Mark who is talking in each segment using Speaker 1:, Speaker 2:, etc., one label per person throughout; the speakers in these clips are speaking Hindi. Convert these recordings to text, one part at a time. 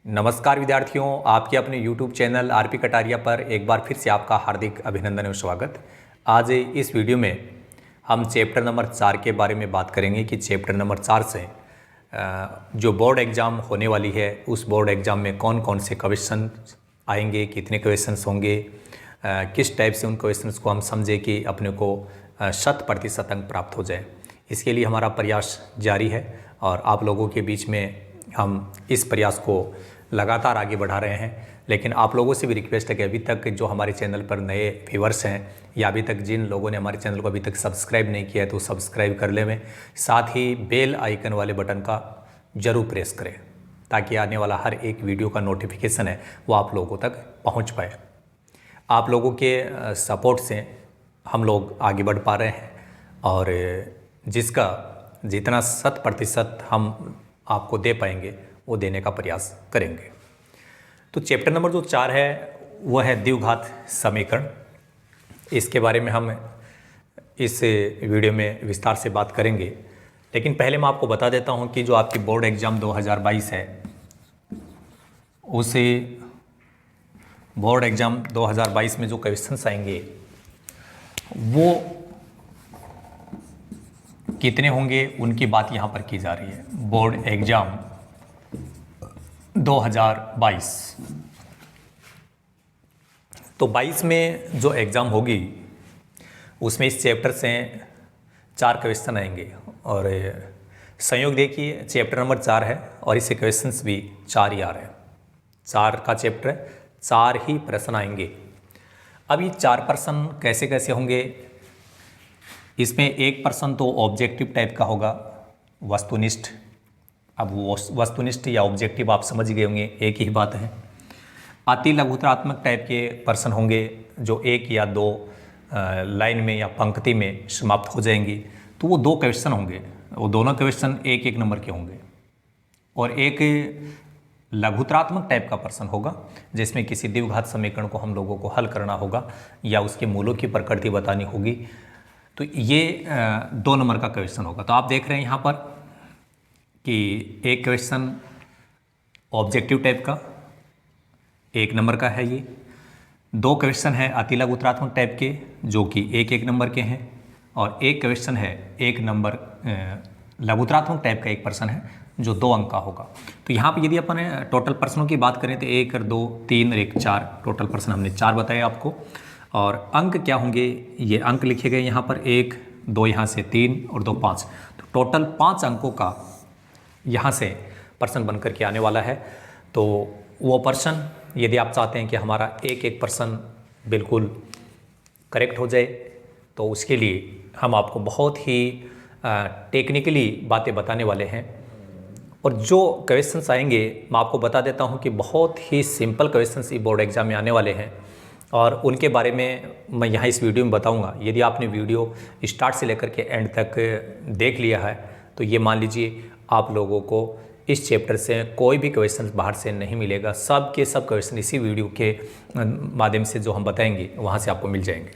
Speaker 1: नमस्कार विद्यार्थियों, आपके अपने YouTube चैनल आरपी कटारिया पर एक बार फिर से आपका हार्दिक अभिनंदन और स्वागत। आज इस वीडियो में हम चैप्टर नंबर 4 के बारे में बात करेंगे कि चैप्टर नंबर 4 से जो बोर्ड एग्ज़ाम होने वाली है उस बोर्ड एग्ज़ाम में कौन कौन से क्वेश्चन आएंगे, कितने क्वेश्चंस होंगे, किस टाइप से उन क्वेश्चंस को हम समझे कि अपने को 100% अंक प्राप्त हो जाए। इसके लिए हमारा प्रयास जारी है और आप लोगों के बीच में हम इस प्रयास को लगातार आगे बढ़ा रहे हैं। लेकिन आप लोगों से भी रिक्वेस्ट है कि अभी तक जो हमारे चैनल पर नए व्यूअर्स हैं या अभी तक जिन लोगों ने हमारे चैनल को अभी तक सब्सक्राइब नहीं किया है तो सब्सक्राइब कर लें, साथ ही बेल आइकन वाले बटन का ज़रूर प्रेस करें ताकि आने वाला हर एक वीडियो का नोटिफिकेशन है वो आप लोगों तक पहुंच पाए। आप लोगों के सपोर्ट से हम लोग आगे बढ़ पा रहे हैं और जिसका जितना 100% हम आपको दे पाएंगे वो देने का प्रयास करेंगे। तो चैप्टर नंबर जो 4 है वह है द्विघात समीकरण। इसके बारे में हम इस वीडियो में विस्तार से बात करेंगे, लेकिन पहले मैं आपको बता देता हूं कि जो आपकी बोर्ड एग्ज़ाम 2022 है उस बोर्ड एग्ज़ाम 2022 में जो क्वेश्चंस आएंगे वो कितने होंगे उनकी बात यहाँ पर की जा रही है। बोर्ड एग्ज़ाम 2022 तो 22 में जो एग्ज़ाम होगी उसमें इस चैप्टर से 4 क्वेश्चन आएंगे और संयोग देखिए चैप्टर नंबर 4 है और इससे क्वेश्चंस भी 4 ही आ रहे हैं। 4 का चैप्टर है, 4 ही प्रश्न आएंगे। अब ये 4 प्रश्न कैसे कैसे होंगे, इसमें एक प्रश्न तो ऑब्जेक्टिव टाइप का होगा, वस्तुनिष्ठ। अब वो वस्तुनिष्ठ या ऑब्जेक्टिव आप समझ गए होंगे, एक ही बात है। अति लघुत्रात्मक टाइप के प्रश्न होंगे जो 1 या 2 लाइन में या पंक्ति में समाप्त हो जाएंगी, तो वो 2 क्वेश्चन होंगे। वो दोनों क्वेश्चन 1-1 नंबर के होंगे। और एक लघुत्रात्मक टाइप का प्रश्न होगा जिसमें किसी द्विघात समीकरण को हम लोगों को हल करना होगा या उसके मूलों की प्रकृति बतानी होगी, तो ये 2 नंबर का क्वेश्चन होगा। तो आप देख रहे हैं यहाँ पर कि एक क्वेश्चन ऑब्जेक्टिव टाइप का 1 नंबर का है, ये 2 क्वेश्चन है अति लघुत्रात्मक टाइप के जो कि 1-1 नंबर के हैं, और एक क्वेश्चन है 1 नंबर लघुत्रात्मक टाइप का एक प्रश्न है जो 2 अंक का होगा। तो यहाँ पर यदि अपन टोटल प्रश्नों की बात करें तो 1 और 2 3 और 1 4 टोटल प्रश्न हमने 4 बताए आपको। और अंक क्या होंगे, ये अंक लिखे गए यहाँ पर 1 2 यहाँ से 3 और 2 5, तो टोटल 5 अंकों का यहाँ से प्रश्न बन कर के आने वाला है। तो वो प्रश्न यदि आप चाहते हैं कि हमारा एक प्रश्न बिल्कुल करेक्ट हो जाए तो उसके लिए हम आपको बहुत ही टेक्निकली बातें बताने वाले हैं। और जो क्वेश्चंस आएंगे मैं आपको बता देता हूं कि बहुत ही सिंपल क्वेश्चंस इस बोर्ड एग्ज़ाम में आने वाले हैं और उनके बारे में मैं यहाँ इस वीडियो में बताऊंगा। यदि आपने वीडियो स्टार्ट से लेकर के एंड तक देख लिया है तो ये मान लीजिए आप लोगों को इस चैप्टर से कोई भी क्वेश्चन बाहर से नहीं मिलेगा। सब के सब क्वेश्चन इसी वीडियो के माध्यम से जो हम बताएंगे वहाँ से आपको मिल जाएंगे।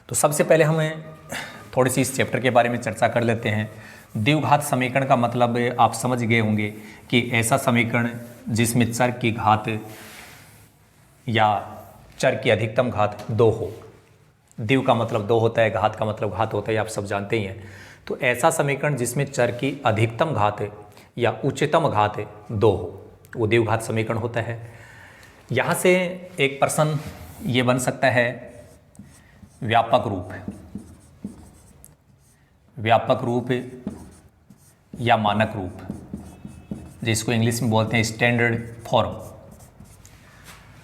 Speaker 1: तो सबसे पहले हमें थोड़ी सी इस चैप्टर के बारे में चर्चा कर लेते हैं। द्विघात समीकरण का मतलब आप समझ गए होंगे कि ऐसा समीकरण जिसमें चर की घात या चर की अधिकतम घात 2 हो। द्विव का मतलब 2 होता है, घात का मतलब घात होता है, आप सब जानते ही हैं। तो ऐसा समीकरण जिसमें चर की अधिकतम घात या उच्चतम घात 2 हो वो द्विघात समीकरण होता है। यहाँ से एक प्रश्न ये बन सकता है व्यापक रूप या मानक रूप, जिसको इंग्लिश में बोलते हैं स्टैंडर्ड फॉर्म।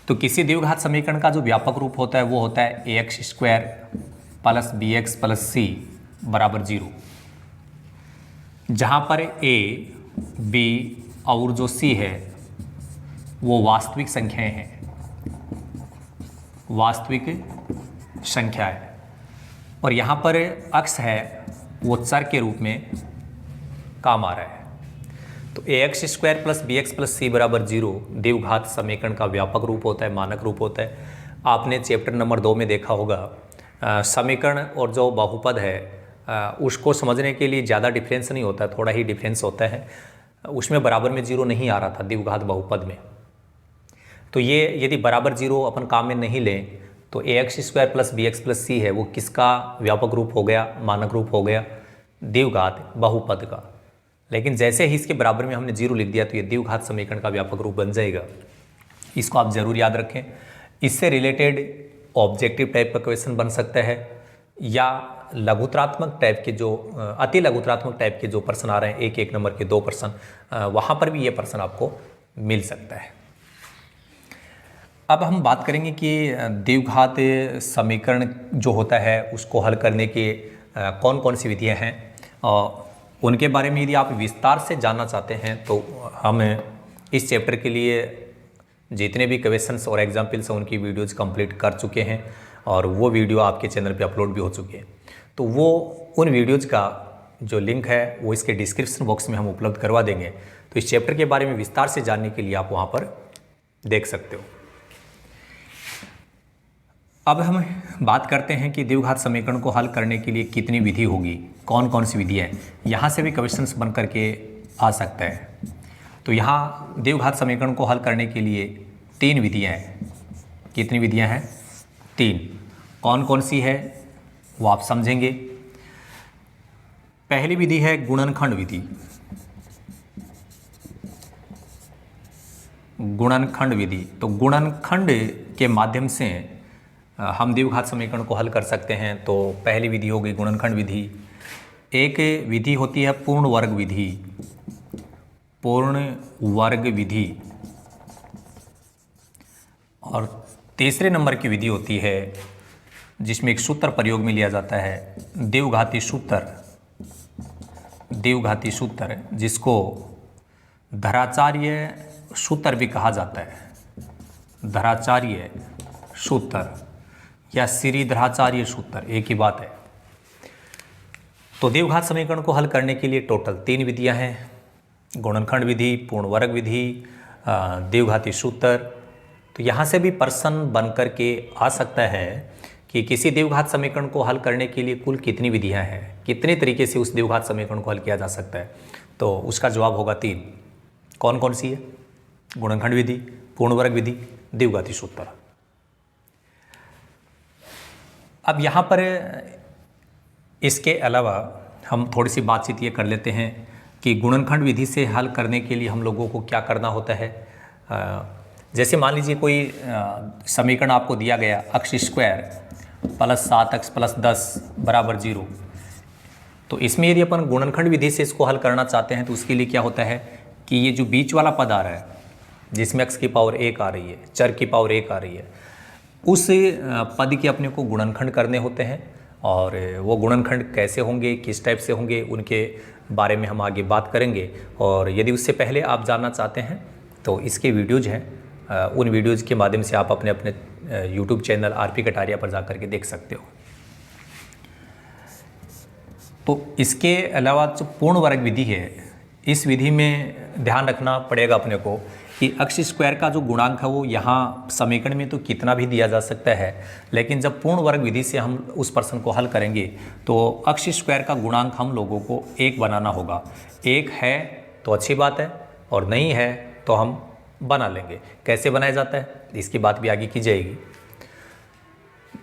Speaker 1: तो किसी द्विघात समीकरण का जो व्यापक रूप होता है वो होता है ax² + bx + c = 0, जहाँ पर a, b और जो c है वो वास्तविक संख्याएं हैं, वास्तविक संख्या है, और यहाँ पर अक्ष है वो चर के रूप में काम आ रहा है। तो ax² + bx + c = 0 द्विघात समीकरण का व्यापक रूप होता है, मानक रूप होता है। आपने चैप्टर नंबर 2 में देखा होगा समीकरण और जो बहुपद है उसको समझने के लिए ज़्यादा डिफरेंस नहीं होता, थोड़ा ही डिफरेंस होता है। उसमें बराबर में जीरो नहीं आ रहा था द्विघात बहुपद में। तो ये यदि बराबर जीरो अपन काम में नहीं लें तो ax² plus bx plus c है वो किसका व्यापक रूप हो गया, मानक रूप हो गया, द्विघात बहुपद का। लेकिन जैसे ही इसके बराबर में हमने जीरो लिख दिया तो ये द्विघात समीकरण का व्यापक रूप बन जाएगा। इसको आप जरूर याद रखें। इससे रिलेटेड ऑब्जेक्टिव टाइप का क्वेश्चन बन सकता है या लघुत्रात्मक टाइप के जो अति लघुत्रात्मक टाइप के जो प्रश्न आ रहे हैं, एक नंबर के 2 प्रश्न, वहाँ पर भी ये प्रश्न आपको मिल सकता है। अब हम बात करेंगे कि द्विघात समीकरण जो होता है उसको हल करने के कौन कौन सी विधियाँ हैं, और उनके बारे में यदि आप विस्तार से जानना चाहते हैं तो हम इस चैप्टर के लिए जितने भी क्वेश्चंस और एग्जाम्पल्स हैं उनकी वीडियोज़ कंप्लीट कर चुके हैं और वो वीडियो आपके चैनल पे अपलोड भी हो चुके हैं। तो वो उन वीडियोज़ का जो लिंक है वो इसके डिस्क्रिप्शन बॉक्स में हम उपलब्ध करवा देंगे। तो इस चैप्टर के बारे में विस्तार से जानने के लिए आप वहाँ पर देख सकते हो। अब हम बात करते हैं कि द्विघात समीकरण को हल करने के लिए कितनी विधि होगी, कौन कौन सी विधियाँ हैं। यहाँ से भी क्वेश्चंस बन करके आ सकता है। तो यहाँ द्विघात समीकरण को हल करने के लिए 3 विधियाँ हैं। कितनी विधियाँ हैं? 3। कौन कौन सी है वो आप समझेंगे। पहली विधि है गुणनखंड विधि। गुणनखंड विधि, तो गुणनखंड के माध्यम से हम द्विघात समीकरण को हल कर सकते हैं। तो पहली विधि हो गई गुणनखंड विधि। एक विधि होती है पूर्ण वर्ग विधि। पूर्ण वर्ग विधि। और तीसरे नंबर की विधि होती है जिसमें एक सूत्र प्रयोग में लिया जाता है, द्विघाती सूत्र। द्विघाती सूत्र जिसको धराचार्य सूत्र भी कहा जाता है। धराचार्य सूत्र या श्रीधराचार्य सूत्र एक ही बात है। तो द्विघात समीकरण को हल करने के लिए टोटल 3 विधियां हैं, गुणनखंड विधि, पूर्ण वर्ग विधि, द्विघाती सूत्र। तो यहाँ से भी प्रश्न बन कर के आ सकता है कि किसी द्विघात समीकरण को हल करने के लिए कुल कितनी विधियां हैं, कितने तरीके से उस द्विघात समीकरण को हल किया जा सकता है। तो उसका जवाब होगा 3। कौन कौन सी है? गुणनखंड विधि, पूर्ण वर्ग विधि, द्विघाती सूत्र। अब यहाँ पर इसके अलावा हम थोड़ी सी बातचीत ये कर लेते हैं कि गुणनखंड विधि से हल करने के लिए हम लोगों को क्या करना होता है। जैसे मान लीजिए कोई समीकरण आपको दिया गया, x² प्लस 7x प्लस 10 बराबर 0। तो इसमें यदि अपन गुणनखंड विधि से इसको हल करना चाहते हैं तो उसके लिए क्या होता है कि ये जो बीच वाला पद आ रहा है जिसमें x की पावर 1 आ रही है, चर की पावर 1 आ रही है, उस पद के अपने को गुणनखंड करने होते हैं। और वो गुणनखंड कैसे होंगे, किस टाइप से होंगे, उनके बारे में हम आगे बात करेंगे। और यदि उससे पहले आप जानना चाहते हैं तो इसके वीडियोज़ हैं, उन वीडियोज़ के माध्यम से आप अपने अपने यूट्यूब चैनल RP कटारिया पर जा कर के देख सकते हो। तो इसके अलावा जो पूर्ण वर्ग विधि है, इस विधि में ध्यान रखना पड़ेगा अपने को कि x² का जो गुणांक है वो यहाँ समीकरण में तो कितना भी दिया जा सकता है, लेकिन जब पूर्ण वर्ग विधि से हम उस प्रश्न को हल करेंगे तो x² का गुणांक हम लोगों को 1 बनाना होगा। 1 है तो अच्छी बात है और नहीं है तो हम बना लेंगे। कैसे बनाया जाता है इसकी बात भी आगे की जाएगी।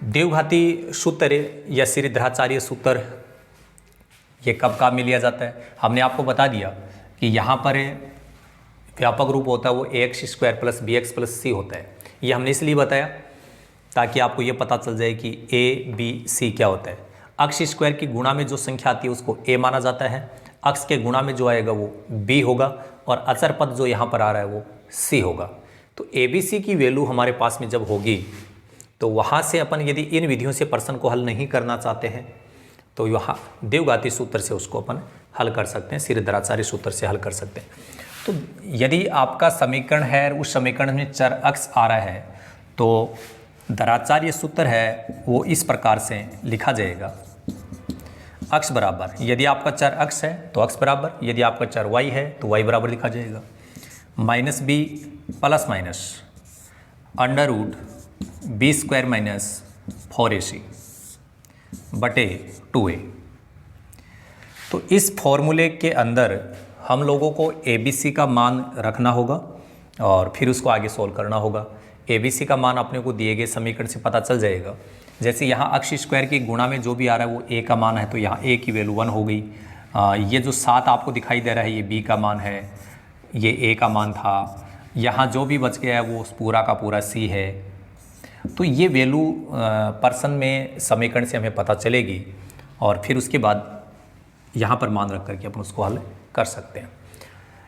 Speaker 1: द्विघाती सूत्र या श्रीधराचार्य सूत्र ये कब काम में लिया जाता है? हमने आपको बता दिया कि यहाँ पर व्यापक रूप होता है वो ax² plus bx plus c होता है। ये हमने इसलिए बताया ताकि आपको ये पता चल जाए कि a b c क्या होता है। x² की गुणा में जो संख्या आती है उसको a माना जाता है, x के गुणा में जो आएगा वो b होगा और अचर पद जो यहाँ पर आ रहा है वो c होगा। तो a b c की वैल्यू हमारे पास में जब होगी तो वहाँ से अपन यदि इन विधियों से प्रश्न को हल नहीं करना चाहते हैं तो यहाँ द्विघाती सूत्र से उसको अपन हल कर सकते हैं, श्रीधराचार्य सूत्र से हल कर सकते हैं। तो यदि आपका समीकरण है उस समीकरण में चर x आ रहा है तो धराचार्य सूत्र है वो इस प्रकार से लिखा जाएगा। x बराबर, यदि आपका चर x है तो x बराबर, यदि आपका चर y है तो y बराबर लिखा जाएगा minus b plus minus under root b² minus 4ac बटे 2a। तो इस फॉर्मूले के अंदर हम लोगों को ABC का मान रखना होगा और फिर उसको आगे सोल्व करना होगा। ABC का मान अपने को दिए गए समीकरण से पता चल जाएगा। जैसे यहाँ अक्ष स्क्वायर की गुणा में जो भी आ रहा है वो A का मान है, तो यहाँ A की वैल्यू 1 हो गई। ये जो 7 आपको दिखाई दे रहा है ये B का मान है, ये A का मान था। यहाँ जो भी बच गया है वो पूरा का पूरा C है। तो ये वैल्यू पर्सन में समीकरण से हमें पता चलेगी और फिर उसके बाद यहाँ पर मान रख करके अपन उसको हल कर सकते हैं।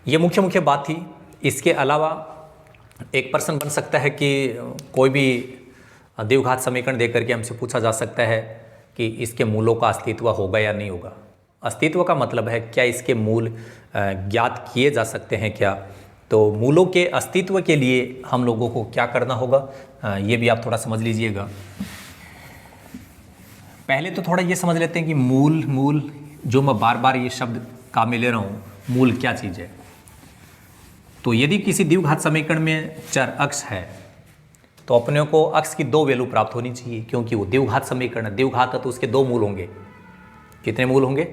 Speaker 1: ये मुख्य बात थी। इसके अलावा एक प्रश्न बन सकता है कि कोई भी द्विघात समीकरण देकर के हमसे पूछा जा सकता है कि इसके मूलों का अस्तित्व होगा या नहीं होगा। अस्तित्व का मतलब है क्या इसके मूल ज्ञात किए जा सकते हैं क्या। तो मूलों के अस्तित्व के लिए हम लोगों को क्या करना होगा ये भी आप थोड़ा समझ लीजिएगा। पहले तो थोड़ा ये समझ लेते हैं कि मूल जो मैं बार बार ये शब्द काम में ले रहा हूँ, मूल क्या चीज़ है। तो यदि किसी द्विघात समीकरण में चर अक्ष है तो अपने को अक्ष की 2 वैल्यू प्राप्त होनी चाहिए, क्योंकि वो द्विघात समीकरण है। द्विघात है तो उसके 2 मूल होंगे। कितने मूल होंगे?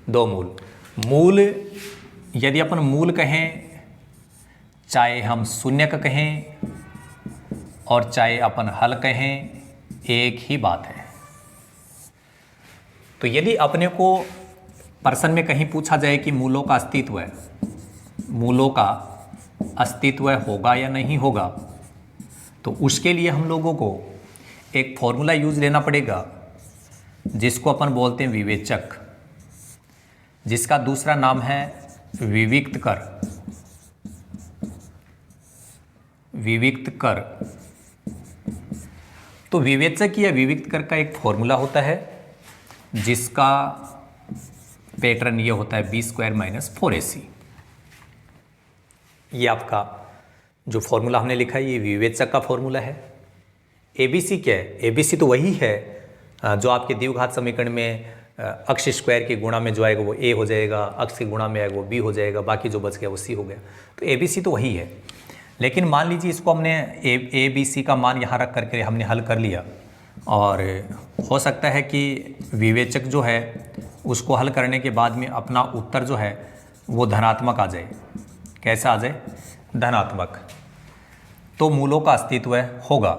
Speaker 1: 2 मूल। यदि अपन मूल कहें, चाहे हम शून्य का कहें और चाहे अपन हल कहें, एक ही बात है। तो यदि अपने को प्रश्न में कहीं पूछा जाए कि मूलों का अस्तित्व है, मूलों का अस्तित्व होगा या नहीं होगा, तो उसके लिए हम लोगों को एक फॉर्मूला यूज लेना पड़ेगा जिसको अपन बोलते हैं विवेचक, जिसका दूसरा नाम है विविक्त कर। विविक्त कर। तो विवेचक या विविक्त कर का एक फॉर्मूला होता है जिसका पैटर्न ये होता है b² - 4ac। ये आपका जो फॉर्मूला हमने लिखा है ये विवेचक का फॉर्मूला है। ABC क्या है? ABC तो वही है जो आपके द्विघात समीकरण में अक्ष स्क्वायर की गुणा में जो आएगा वो A हो जाएगा, अक्ष की गुणा में आएगा वो B हो जाएगा, बाकी जो बच गया वो C हो गया। तो ABC तो वही है। लेकिन मान लीजिए इसको हमने ABC का मान यहाँ रख करके हमने हल कर लिया और हो सकता है कि विवेचक जो है उसको हल करने के बाद में अपना उत्तर जो है वो धनात्मक आ जाए। कैसा आ जाए? धनात्मक। तो मूलों का अस्तित्व होगा।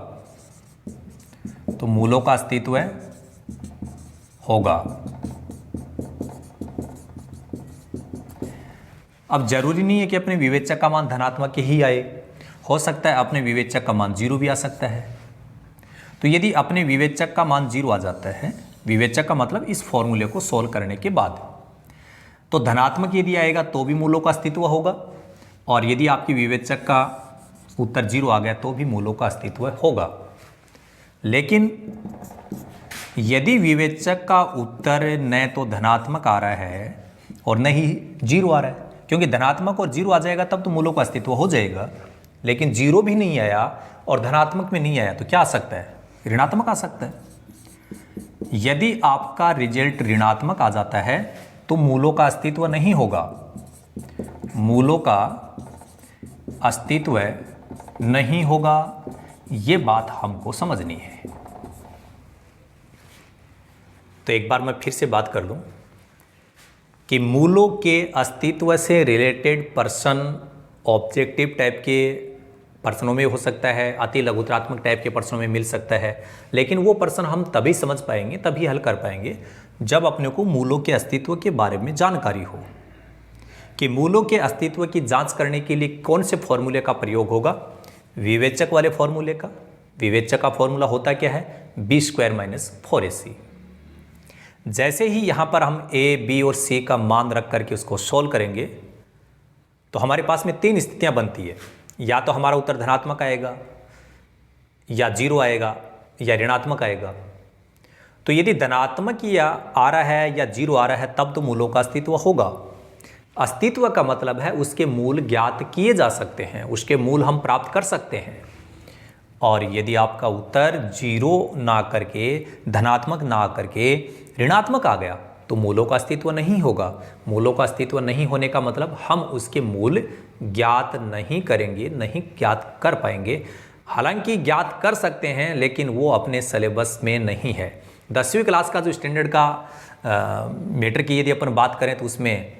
Speaker 1: तो मूलों का अस्तित्व होगा। अब जरूरी नहीं है कि अपने विवेचक का मान धनात्मक ही आए, हो सकता है अपने विवेचक का मान 0 भी आ सकता है। तो यदि अपने विवेचक का मान 0 आ जाता है, विवेचक का मतलब इस फॉर्मूले को सोल्व करने के बाद, तो धनात्मक यदि आएगा तो भी मूलों का अस्तित्व होगा, और यदि आपकी विवेचक का उत्तर 0 आ गया तो भी मूलों का अस्तित्व होगा। लेकिन यदि विवेचक का उत्तर न तो धनात्मक आ रहा है और न ही 0 आ रहा है, क्योंकि धनात्मक और 0 आ जाएगा तब तो मूलों का अस्तित्व हो जाएगा, लेकिन 0 भी नहीं आया और धनात्मक में नहीं आया तो क्या आ सकता है? ऋणात्मक आ सकता है। यदि आपका रिजल्ट ऋणात्मक आ जाता है तो मूलों का अस्तित्व नहीं होगा। मूलों का अस्तित्व नहीं होगा, ये बात हमको समझनी है। तो एक बार मैं फिर से बात कर लूं कि मूलों के अस्तित्व से रिलेटेड प्रश्न ऑब्जेक्टिव टाइप के प्रश्नों में हो सकता है, अति लघुतरात्मक टाइप के प्रश्नों में मिल सकता है, लेकिन वो प्रश्न हम तभी समझ पाएंगे, तभी हल कर पाएंगे जब अपने को मूलों के अस्तित्व के बारे में जानकारी हो कि मूलों के अस्तित्व की जांच करने के लिए कौन से फॉर्मूले का प्रयोग होगा। विवेचक वाले फॉर्मूले का। विवेचक का फॉर्मूला होता क्या है? b² - 4ac। जैसे ही यहाँ पर हम a, b और c का मान रख करके उसको सोल्व करेंगे तो हमारे पास में 3 स्थितियाँ बनती है। या तो हमारा उत्तर धनात्मक आएगा, या 0 आएगा, या ऋणात्मक आएगा। तो यदि धनात्मक या आ रहा है या 0 आ रहा है तब तो मूलों का अस्तित्व होगा। अस्तित्व का मतलब है उसके मूल ज्ञात किए जा सकते हैं, उसके मूल हम प्राप्त कर सकते हैं। और यदि आपका उत्तर 0 ना करके, धनात्मक ना करके ऋणात्मक आ गया तो मूलों का अस्तित्व नहीं होगा। मूलों का अस्तित्व नहीं होने का मतलब हम उसके मूल ज्ञात नहीं करेंगे, नहीं ज्ञात कर पाएंगे। हालांकि ज्ञात कर सकते हैं लेकिन वो अपने सिलेबस में नहीं है। 10वीं क्लास का जो स्टैंडर्ड का मैटर की यदि अपन बात करें तो उसमें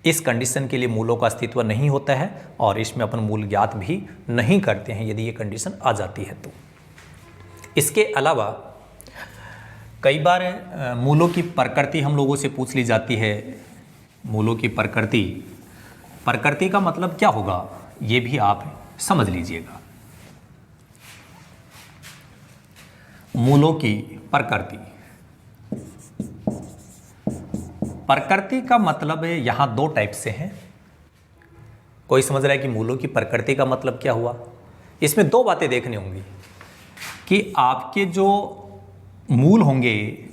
Speaker 1: इस कंडीशन के लिए मूलों का अस्तित्व नहीं होता है और इसमें अपन मूल ज्ञात भी नहीं करते हैं यदि ये कंडीशन आ जाती है तो। इसके अलावा कई बार मूलों की प्रकृति हम लोगों से पूछ ली जाती है। मूलों की प्रकृति का मतलब क्या होगा ये भी आप समझ लीजिएगा। मूलों की प्रकृति का मतलब यहाँ दो टाइप से है। कोई समझ रहा है कि मूलों की प्रकृति का मतलब क्या हुआ। इसमें दो बातें देखनी होंगी कि आपके जो मूल होंगे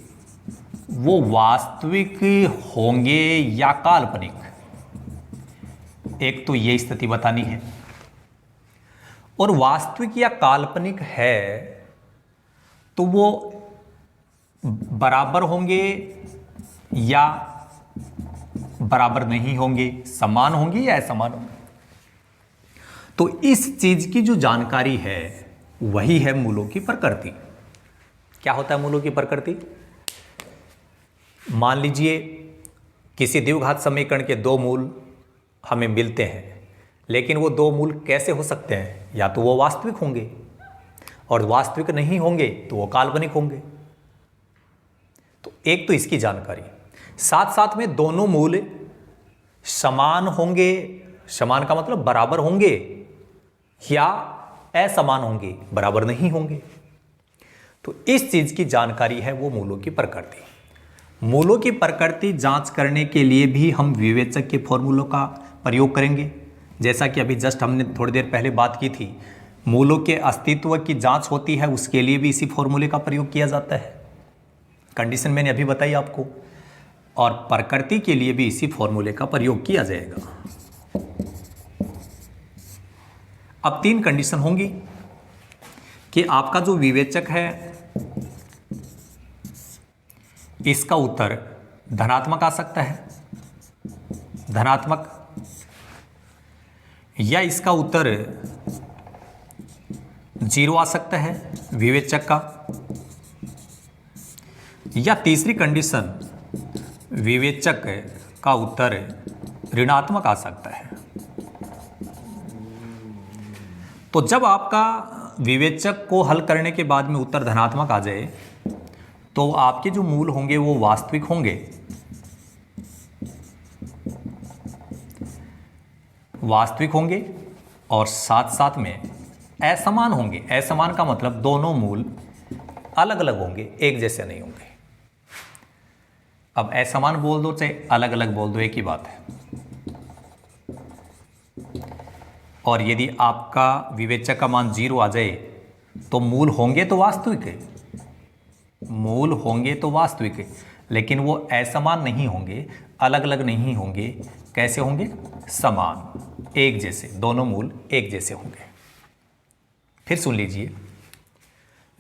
Speaker 1: वो वास्तविक होंगे या काल्पनिक। एक तो ये स्थिति बतानी है। और वास्तविक या काल्पनिक है तो वो बराबर होंगे या बराबर नहीं होंगे, समान होंगे या असमान होंगे। तो इस चीज की जो जानकारी है वही है मूलों की प्रकृति। क्या होता है मूलों की प्रकृति? मान लीजिए किसी द्विघात समीकरण के दो मूल हमें मिलते हैं, लेकिन वो दो मूल कैसे हो सकते हैं? या तो वो वास्तविक होंगे और वास्तविक नहीं होंगे तो वो काल्पनिक होंगे। तो एक तो इसकी जानकारी, साथ साथ में दोनों मूल समान होंगे, समान का मतलब बराबर होंगे या असमान होंगे, बराबर नहीं होंगे। तो इस चीज की जानकारी है वो मूलों की प्रकृति। मूलों की प्रकृति जांच करने के लिए भी हम विवेचक के फॉर्मूलों का प्रयोग करेंगे। जैसा कि अभी जस्ट हमने थोड़ी देर पहले बात की थी, मूलों के अस्तित्व की जांच होती है, उसके लिए भी इसी फॉर्मूले का प्रयोग किया जाता है। कंडीशन मैंने अभी बताई आपको, और प्रकृति के लिए भी इसी फॉर्मूले का प्रयोग किया जाएगा। अब तीन कंडीशन होंगी कि आपका जो विवेचक है इसका उत्तर धनात्मक आ सकता है, धनात्मक, या इसका उत्तर 0 आ सकता है विवेचक का, या तीसरी कंडीशन विवेचक का उत्तर ऋणात्मक आ सकता है। तो जब आपका विवेचक को हल करने के बाद में उत्तर धनात्मक आ जाए तो आपके जो मूल होंगे वो वास्तविक होंगे, वास्तविक होंगे और साथ साथ में असमान होंगे। असमान का मतलब दोनों मूल अलग अलग होंगे, एक जैसे नहीं होंगे। अब असमान बोल दो चाहे अलग अलग बोल दो, एक ही बात है। और यदि आपका विवेचक का मान 0 आ जाए तो मूल होंगे तो वास्तविक है, मूल होंगे तो वास्तविक है, लेकिन वो असमान नहीं होंगे, अलग अलग नहीं होंगे। कैसे होंगे? समान, एक जैसे, दोनों मूल एक जैसे होंगे। फिर सुन लीजिए,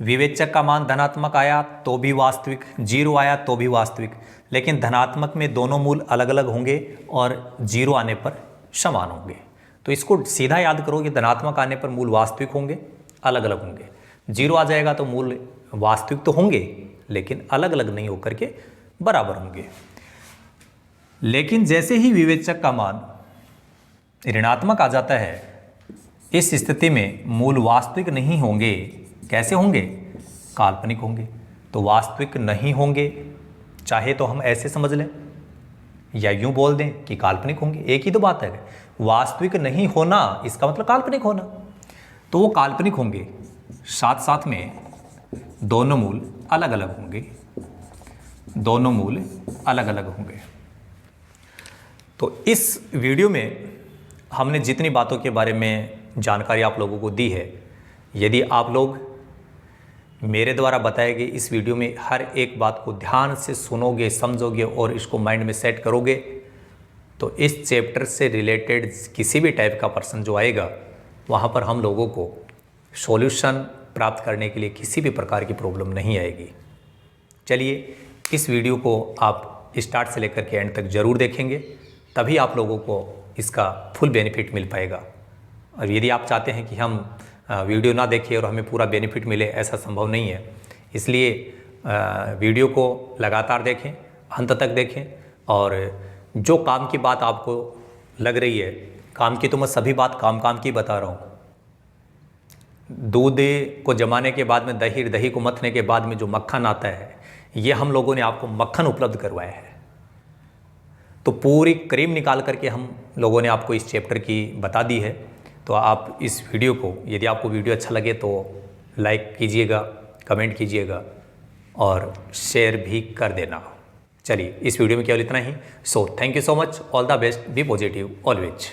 Speaker 1: विवेचक का मान धनात्मक आया तो भी वास्तविक, 0 आया तो भी वास्तविक, लेकिन धनात्मक में दोनों मूल अलग अलग होंगे और 0 आने पर समान होंगे। तो इसको सीधा याद करो कि धनात्मक आने पर मूल वास्तविक होंगे, अलग अलग होंगे। 0 आ जाएगा तो मूल वास्तविक तो होंगे लेकिन अलग अलग नहीं होकर के बराबर होंगे। लेकिन जैसे ही विवेचक का मान ऋणात्मक आ जाता है, इस स्थिति में मूल वास्तविक नहीं होंगे। कैसे होंगे? काल्पनिक होंगे। तो वास्तविक नहीं होंगे, चाहे तो हम ऐसे समझ लें या यूं बोल दें कि काल्पनिक होंगे, एक ही तो बात है। वास्तविक नहीं होना इसका मतलब काल्पनिक होना, तो वो काल्पनिक होंगे, साथ साथ में दोनों मूल अलग अलग होंगे, दोनों मूल अलग अलग होंगे। तो इस वीडियो में हमने जितनी बातों के बारे में जानकारी आप लोगों को दी है, यदि आप लोग मेरे द्वारा बताए गए इस वीडियो में हर एक बात को ध्यान से सुनोगे, समझोगे और इसको माइंड में सेट करोगे, तो इस चैप्टर से रिलेटेड किसी भी टाइप का प्रश्न जो आएगा वहाँ पर हम लोगों को सॉल्यूशन प्राप्त करने के लिए किसी भी प्रकार की प्रॉब्लम नहीं आएगी। चलिए, इस वीडियो को आप स्टार्ट से लेकर के एंड तक ज़रूर देखेंगे, तभी आप लोगों को इसका फुल बेनिफिट मिल पाएगा। और यदि आप चाहते हैं कि हम वीडियो ना देखें और हमें पूरा बेनिफिट मिले, ऐसा संभव नहीं है। इसलिए वीडियो को लगातार देखें, अंत तक देखें और जो काम की बात आपको लग रही है, काम की तो मैं सभी बात काम की बता रहा हूँ। दूध को जमाने के बाद में दही, दही को मथने के बाद में जो मक्खन आता है, ये हम लोगों ने आपको मक्खन उपलब्ध करवाया है। तो पूरी क्रीम निकाल करके हम लोगों ने आपको इस चैप्टर की बता दी है। तो आप इस वीडियो को, यदि आपको वीडियो अच्छा लगे तो लाइक कीजिएगा, कमेंट कीजिएगा और शेयर भी कर देना। चलिए, इस वीडियो में केवल इतना ही। So thank you so much, all the best, be positive always.